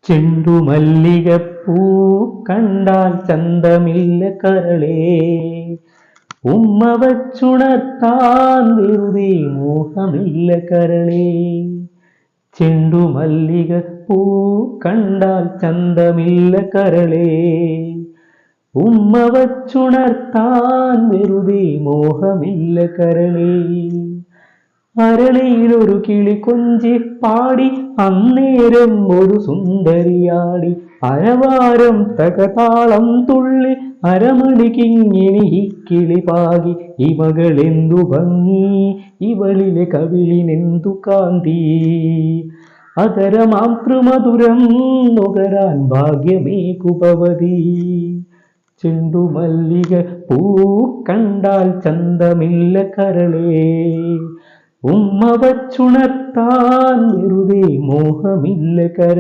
ചെണ്ടുമല്ലികപ്പൂ കണ്ടാൽ ചന്തമില്ല കരളേ, ഉമ്മ വച്ചുണർത്താൻ വെറുതെ മോഹമില്ല കരളേ. ചെണ്ടുമല്ലികപ്പൂ കണ്ടാൽ ചന്തമില്ല കരളേ, ഉമ്മ വച്ചുണർത്താൻ വെറുതെ മോഹമില്ല കരളേ. അരളിയിലൊരു കിളി കൊഞ്ചി പാടി, അന്നേരം ഒരു സുന്ദരിയാടി. അരവാരം തകതാളം തുള്ളി, അരമണിക്കിങ്ങിണി കിളി പാകി. ഇവകളെന്തു ഭംഗി, ഇവളിലെ കവിളിനെന്തു കാന്തി. അതരമാതൃമധുരം നുകരാൻ ഭാഗ്യമേകുഭവതി. ചെണ്ടുമല്ലിക പൂ കണ്ടാൽ ചന്തമില്ല കരളേ, ഉമ്മ വച്ചുണർത്താൻ വെറുതെ മോഹമില്ല കരളേ.